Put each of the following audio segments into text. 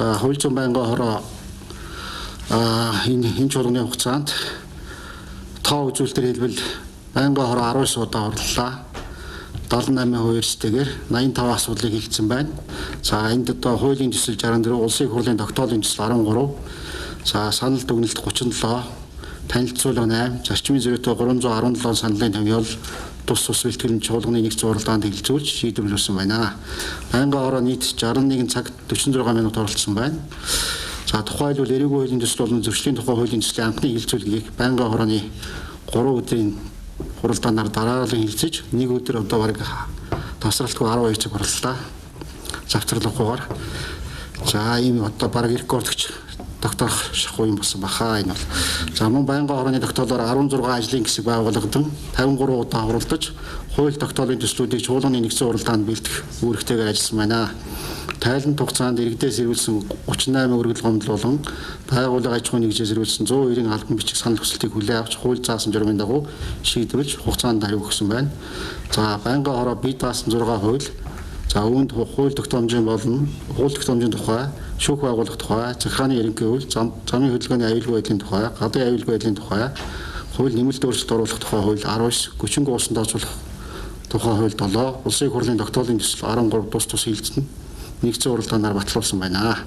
За хууль зүйн байнгын хороо энэ чуулганы хугацаанд тоо үзүүлэлтээр хэлбэл байнгын хороо 19 удаа орлоо. 78 хувьстэйгээр 85 асуудлыг хэлсэн байна. За энд одоо хуулийн төсөл 64, улсын их хурлын тогтоолын төсөл 13, за санал дүгнэлт 37, танилцуулга 8, зарчмын зөрүүтэй 317 саналын томьёол тус бэлтгэлийн чуулганы нэг зуралдаанд хэлэлцүүлж шийдвэрлүүлсэн байна. Байнгын хороо нийт 61 цаг 46 минут оролцсон байна. За тухайлбал эрүүгийн хуулийн төсөл болон зөрчлийн тухай хуулийн төслийн анхны хэлэлцүүлгийг байнгын хорооны 3 өдрийн хуралдаанаар дараалан хэлцэж нэг өдөр одоо бараг тасралтгүй 12 цаг орлоо. Завтарлахгүйгээр. За ийм одоо бараг рекордч тогтоох шахуу юм болсон баха энэ бол. За мөн байнгын хорооны тогтоолоор 16 ажлын хэсэг байгуулагдсан 53 удаа хуралдаж хууль тогтоолын төслүүдийг чуулганы нэгдсэн хуралдаанд бэлдэх үүрэгтэйгээр ажилласан байна. Тайланд хугацаанд иргэдээс ирүүлсэн 38 өргөл гомдол болон байгууллага аж ахуйн нэгжээс ирүүлсэн 102-ын албан бичих санал хүсэлтийг хүлээн авч хууль заасан журмын дагуу шийдвэрлэж хугацаанд хариу өгсөн байна. За байнгын хороо бие даасан 6 хууль, за үүнд хууль тогтоомжийн болон хууль тогтоомжийн тухай, шүүх байгуулах тухай, захиргааны ерөнхий хууль, замын хөдөлгөөний аюулгүй байдлын тухай, гадны аюулгүй байдлын тухай, хууль нэмэлт өөрчлөлт оруулах тухай хууль 19, гүчинг уусан тооцоолох тухай хууль 7, улсын их хурлын тогтоолын төсөл 13 тус хэлэлцэн нэгдсэн уралдаанаар батлуулсан байна.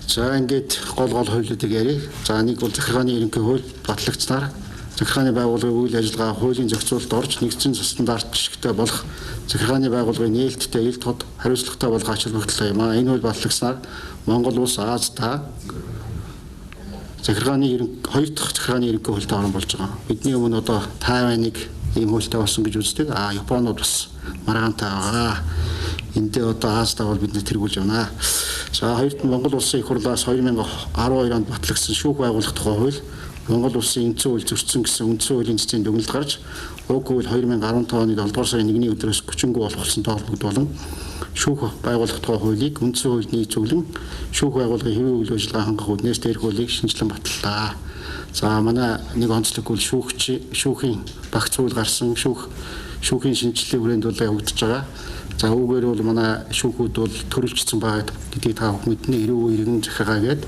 За ингээд гол хуулиудыг ярив. За нэг бол захиргааны ерөнхий хууль батлагдсанаар захиргааны байгууллагын үйл ажиллагаа хуулийн зохицуулалт орж нэгдсэн стандарт жишгтэй болох захиргааны байгууллагын нээлттэй ил тод хариуцлагатай болох ач холбогдолтой юм. Энэ хууль батлагдсанаар Монгол улс Азда хоёр дахь захиргааны ерөнхий хуультай орон болж байгаа. Бидний өмнө одоо Тайваныг ийм хуультай болсон гэж үздэг. Японууд бас маргаантай байгаа. Эндээ одоо Азда бол бид тэргүүлж байна. За хоёрт Монгол улсын их хурлаас 2012 онд батлагдсан шүүх байгуулах тухай хууль Монгол улсын эндсэн хууль зөрчсөн гэсэн үндсэн хуулийн цэцгийн дүгнэлт гарч уг хууль 2015 оны 7 дугаар сарын 1-ний өдрөөс хүчингүй болох болсон тоолбогдуулан шүүх байгуулах тухай хуулийг үндсэн хуульд нийцүүлэн шүүх байгууллагын хэвийн үйл ажиллагаа хангах үүднээс дээрх хуулийг шинжилэн батллаа. За манай нэг онцлог бол шүүхийн багц зүйл гарсан шүүхийн шинжилгээ хүрээнд бол явагдаж байгаа. За үүгээр бол манай шүүхүүд бол төрөлжсөн байгаа гэдгийг та бүхэн мэднэ. Эрүүг иргэн захиргаа гэдэг.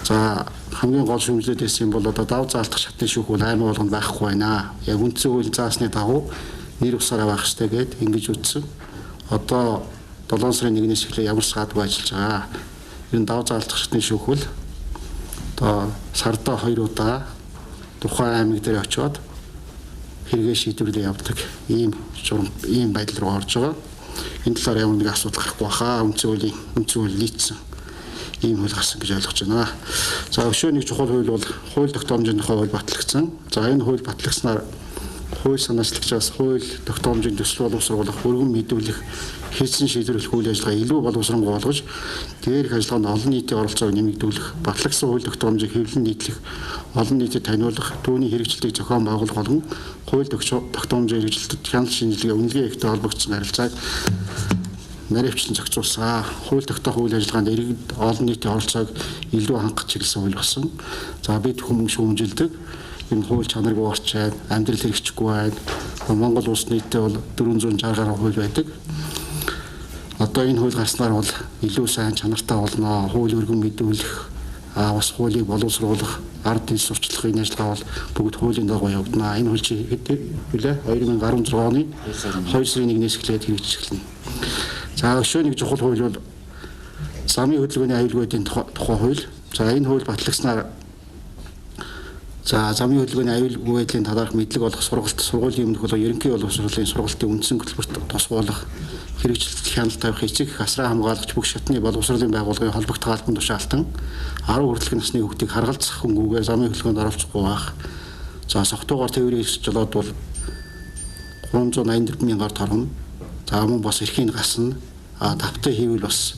За хамгийн гол шүүмжлэлээс юм бол одоо дав заалтах шатны шүүх бол аймаг болгонд байхгүй байна. Яг үндсэн хуулийн заасны дагуу нэр усаараа байх хэрэгтэй гэд ингэж үтсэн. Одоо 7 сарын 1-ээс эхлээ ямар саадгүй ажиллаж байгаа. Энэ дав заалтах шатны шүүх бол одоо сарда 2 удаа тухайн аймаг дээр очиод хэрэгээ шийдвэрлэж явдаг ийм байдал руу орж байгаа. Энэ талаар ямар нэг асуудал гарахгүй хаа үндсэн хууль нийцсэн ийм хууль гарсан гэж ойлгож байна. За өшөө нэг чухал хууль бол хууль тогтоомжийн тухай хууль батлагдсан. За энэ хууль батлагдсанаар хууль санаачлагчаас хууль тогтоомжийн төсөл боловсруулах, өргөн мэдүүлэх, хийсэн шийдвэрлэх үйл ажиллагаа илүү боловсронгуй болгож дээрх ажиллагаанд олон нийтийн оролцоог нэмэгдүүлэх, батлагдсан хууль тогтоомжийг хэвлэн нийтлэх, олон нийтэд таниулах, түүний хэрэгжилтийг зохион байгуулах болон хууль тогтоомжийн хэрэгжилтэд хяналт шинжилгээ үнэлгээ ихтэй холбогдсон харилцааг наривчлан зохицуулсан. Хууль тогтоох үйл ажиллагаанд иргэд олон нийтийн оролцоог илүү хангах чиглэсэн хууль болсон. За бид хүмүүс шүүмжилдэг энэ хууль чанаргүй орчин, амьдрал хэрэгжихгүй байна. Монгол улс нийтээ бол 460 гаруй хууль байдаг. Одоо энэ хууль гарснаар бол илүү сайн чанартай болно. Хууль өргөн мэдүүлэх, бас хуулийг боловсруулах, ард нийс сурчлахын ажиллагаа бол бүгд хуулийн дагуу явагдана. Энэ хууль чи хэд вэ? 2016 оны 2 сарын 1-ээс эхлээд хэрэгжиж эхэлнэ. За өшөө нэг чухал хууль бол замын хөдөлгөөний аюулгүй байдлын тухай хууль. За энэ хууль батлагдсанаар замын хөдөлгөөний аюулгүй байдлын талаарх мэдлэг олох сургуулийн өмнөх болон ерөнхий боловсролын сургалтын үндсэн хөтөлбөрт тосгоолох, хэрэгжилт хяналт тавих эцэг хасраа хамгаалагч бүх шатны боловсролын байгууллагын холбогдох албан тушаалтан 10 хүртэлх насны хүүхдийг харгалзах хөнгүүгээр замын хөдөлгөөнд оруулахгүй байх. За согтуугаар тээврийн жолоод бол 384 мянгаар торгоно. За мөн бас эрхийн гасна. Давтай хийвэл бас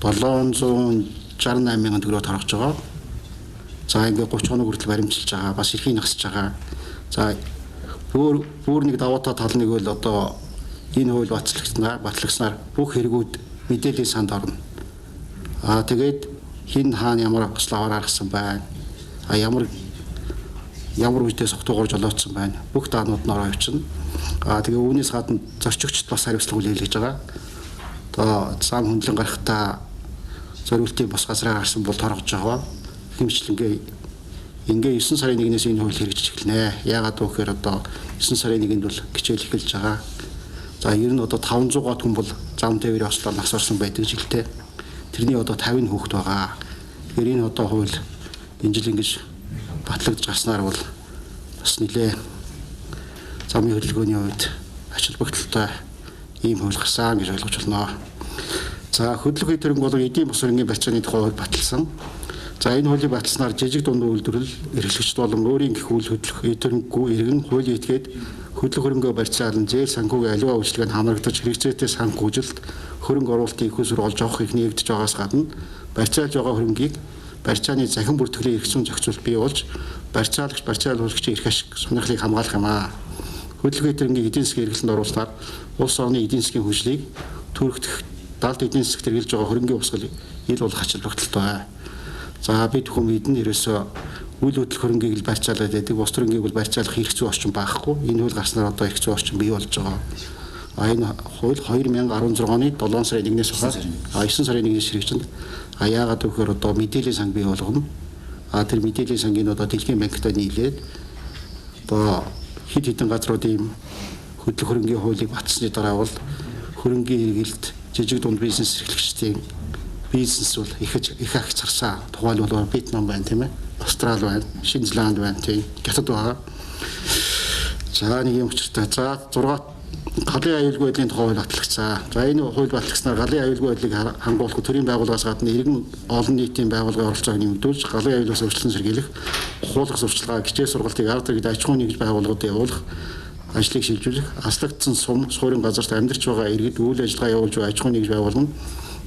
768 мянган төгрөг торгож байгаа. За ингээ 30 хоног хүртэл баримжилж байгаа. Бас эрхийн гасж байгаа. За бүр нэг давуу тал нэг бол одоо энэ хууль батлагснаар бүх хэрэгүүд мэдээллийн санд орно. Тэгээд хин хаана ямар хословоор гаргасан байна. Ямар үедээ согтуугаар жолоодсон байна. Бүх даанууд нь ороо явчихна. Тэгээ үүнээс гадна зорчигчд бас хариуцлага хүлээл хийж байгаа. одоо зам хөндлөн гарахтаа зориултын бос газраа гарсан бол торгож байгаа. Хэмжлэнгээ ингээ 9 сарын 1-ээс энэ хууль хэрэгжиж эхэлнэ. Яагаад гэвэл одоо 9 сарын 1-нд бол хичээл эхэлж байгаа. За ер нь одоо 500-аад хүн бол зам тээврийн ослоор нас орсон байдаг жилдээ. Тэрний одоо 50 хүүхэд байгаа. Тэгэхээр энэ одоо хууль энэ жил ингэж батлагдж гарснаар бол бас нэлээ замын хөдөлгөөний хувьд ач холбогдолтой ийм хууль гарсан гэж ойлгож байна. За хөдөлгөөний төрөнг болон эдийн бус хөрөнгөний барьцааны тухай хууль баталсан. За энэ хуулийг баталснаар жижиг дунд үйлдвэрлэл эрхлэгчд болон өөрийн гэх үйл хөдлөх төрөнгөө иргэн хуулийн этгээд хөдлөх хөрөнгөө барьцаалан зээл санхүүгийн аливаа үйлчлэгэнд хамрагдаж хэрэгцээтэй санхүүжилт хөрөнгө оруулалтын их усрол олж авах их нэгдэж байгаас гадна барьцаалж байгаа хөрөнгийг барьцааны захин бүртгэлийн эрх зүйн зохицуулт бий болж барьцаалагч барьцаалуулагчийн эрх ашиг сонирхлыг хамгаалах юм аа. Хөдөлгөөний төрөнгийн эдийн засгийн эрхлэлд оруулснаар улс орны эдийн засгийн хөгжлийг түргэх далд эдийн засагт хэрэгжилж байгаа хөрөнгөний усгал ил болох ач холбогдолтой. За бид хүмүүс нь ерөөсөө үйл хөдлөх хөрөнгийг л барьцаалаад байдаг. Бус хөрөнгийг бол барьцаалах эрх зүйн орчин байхгүй. Энэ хууль гарснаар одоо эрх зүйн орчин бий болж байгаа. Энэ хууль 2016 оны 7 сарын 1-ээс хойш 9 сарын 1-ээс хэрэгжинд. Яагаад гэвэл одоо мэдээллийн санг бий болгоно. Тэр мэдээллийн сангийг одоо дэлхийн банктай нийлээд одоо хэд хэдэн газруудын хөдлөх хөрөнгийн хуулийг батсны дараа бол хөрөнгийн хэрэгэлд жижиг дунд бизнес эрхлэгчдийн бизнес бол их ах зарсан. Тухайн бол Вьетнам байна тийм ээ. Австрали байна, Шинэ Зеланд байна тийм. Хятад байгаа. За нэг юм учиртай. За 6 галын аюулгүй байдлын тухай хууль батлагдсан. За энэ хууль батлагдсанаар галын аюулгүй байдлыг хангуулах төрийн байгууллагаас гадна иргэн олон нийтийн байгууллагын оролцоог нэмэгдүүлж галын аюулгаас өрчлөн сэргийлэх, ухуулах сурталчилгаа, хичээл сургалтыг арга зэрэг аж ахуйн нэгж байгууллагуудад явуулах ажлыг шилжүүлэх, аслагдсан сум, суурин газарт амьдарч байгаа иргэд үйл ажиллагаа явуулж буй аж ахуйн нэгж байгууллагын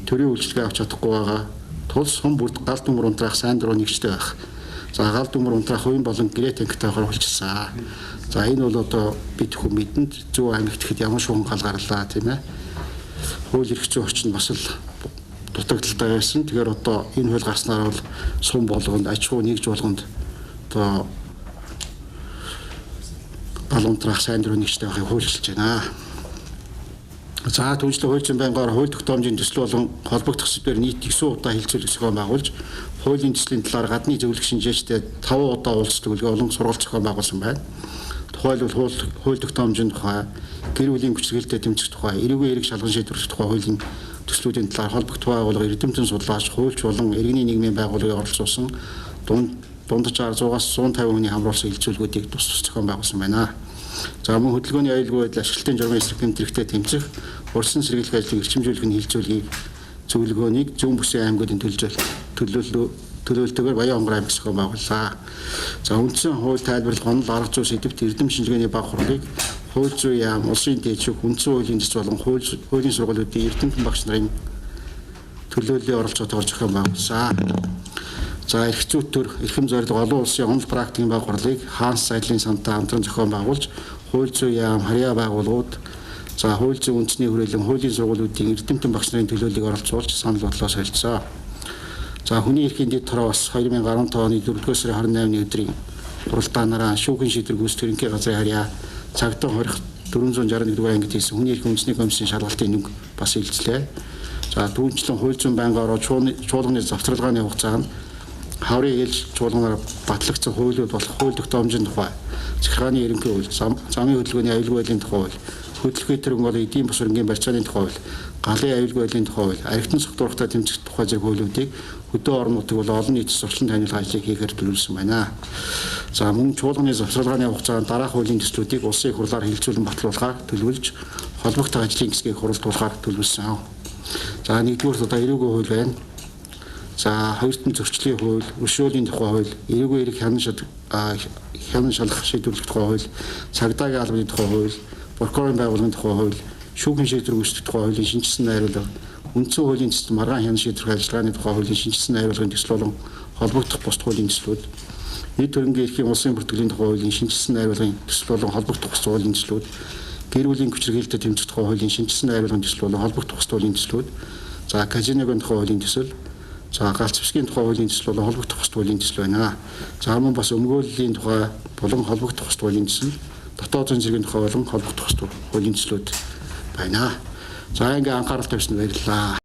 төрийн үйлчлэгээ авч чадахгүй байгаа тул сум бүрд гал дүмөр унтраах сайн дуруу нэгжтэй байх. За гал дүмөр унтраах хувийн болон гэрээ танхитайгаар hulчилсан. За энэ бол одоо бид хүн мэдэнд Зөв аймагт ихэд ямар шугам гал гарлаа тийм ээ. Хууль эрх зүйн орчин бас л дутагдaltaй байсан. Тэгэхээр одоо энэ хууль гарснаар бол сум болгонд аж ахуй нэгж болгонд одоо гал унтраах сайн дуруу нэгжтэй байхыг хуульчилж байна. За түүнчлэн хуулийн байнгаар хууль тогтоомжийн төсөл болон холбогдох сэдвээр нийт 9 удаа хилцүүлэх зохион байгуулж хуулийн төслийн талаар гадны зөвлөх шинжээчтэй 5 удаа уулздаг олон сургалт зохион байгуулсан байна. Тухайлбал хууль тогтоомжийн тухай, гэр бүлийн хүчирхийлэлтэд тэмцэх тухай, эрүүгийн эрэг шалган шийдвэрлэх тухай хуулийн төслүүдийн талаар холбогдох байгууллага эрдэмтэн судлаач, хуульч болон иргэний нийгмийн байгууллагыг оролцуулсан дунджаар 100-аас 150 хүний хамруулсан хилцүүлгүүдийг тус зохион байгуулсан байна. За мөн хөдөлгөөний аюулгүй байдал ашиглалтын журмын эсрэг гэмтрэхтэй тэмцэх, урьдчилан сэргийлэх ажлыг эрчимжүүлэх нь хилцүүлгийг зөвлөгөөнийг зүүн бүсийн аймагуудын төлөөлөлтөөр Баян хонгор аймаг зохион байгууллаа. За үндсэн хууль тайлбарлах онол арга зүй сэдвт эрдэм шинжилгээний баг хурлыг хууль зүйн яам, улсын дэжиг, үндсэн хуулийн дэс болон хуулийн сургуулиудын эрдэмтэн багш нарын төлөөллийн оролцоотойгоор зохион байгуулсан. За эрх зүйн төр, эрхэм зорилго олон улсын онол практикийн баг хурлыг Хаанс Сайдлын сантай хамтран зохион байгуулж хууль зүйн яам, харьяа байгууллагууд за хууль зүйн үндэсний хүрээлэн хуулийн сургуулиудын эрдэмтэн багш нарын төлөөллийг оролцуулж санал бодлоо солилцсон. За хүний эрхийн дэд тороо бас 2015 оны 4-р сарын 28-ны өдрийн хуралдаанаараа шүүхийн шийдвэр гүйцэтгэх ерөнхий газрын харьяа цагтаа хорих 461 дугаар ангид хийсэн хүний эрхийн үндэсний комиссийн шалгалтын нэг бас илжлээ. За түүнчлэн хууль зүйн байнгын ороо чуулганы завсралгааны хугацаанд хаврын ээлж чуулганаар батлагдсан хуулиуд болох хууль тогтоомжийн тухай, захиргааны ерөнхий хууль, замын хөдөлгөөний аюулгүй байдлын тухай хууль, хөдөлгөөний төрөнг болон эдийн бус хөрөнгөний барьцааны тухай хууль, галын аюулгүй байдлын тухай хууль, архитектон согтуурхтай тэмцэх тухай зэрэг хуулиудыг хөдөө орон нутаг бол олон нийтэд сурчлан таниулах ажлыг хийхээр төлөвлөсөн байна. За мөн чуулганы завсралгааны хугацаанд дараах хуулийн төслүүдийг улсын их хурлаар хилцүүлэн батлуулахаар төлөвлөж холбогдох ажлын хэсгийг хуралдуулахаар төлөвлөсөн. За нэгдүгээр одоо эрүүгийн хууль байна. За хоёрт нь зөрчлийн хууль, өршөөлийн тухай хууль, эрүүгийн эрэг хянан шалгах шийдвэрлэх тухай хууль, цагдаагийн албаны тухай хууль, прокурорын байгууллагын тухай хууль, шүүхийн шийдвэр үүсгэх тухай хуулийн шинжилсэн найруулга, үндсэн хуулийн төсөл маргаан хянан шийдвэрлэх ажиллагааны тухай хуулийн шинжилсэн найруулгын төсөл болон холбогдох бусад хуулийн төслүүд, нийт хөрөнгөний эрхийн улсын бүртгэлийн тухай хуулийн шинжилсэн найруулгын төсөл болон холбогдох бусад хуулийн төслүүд, гэр бүлийн хүчирхийлэлтэд тэмцэх тухай хуулийн шинжилсэн найруулгын төсөл болон холбогдох бусад хуулийн төслүүд, за казиногийн тухай хуулийн төсөл, за галц бусгийн тухай хуулийн төсөл болон холбогдох бусад хуулийн төсөл байна. За мөн бас өмгөөллийн тухай болон холбогдох бусад хуулийн төсөл, дотоод зүйн зэргийн тухай болон холбогдох бусад хуулийн төслүүд байна. За ингээ анхаарал тавьсан баярлалаа.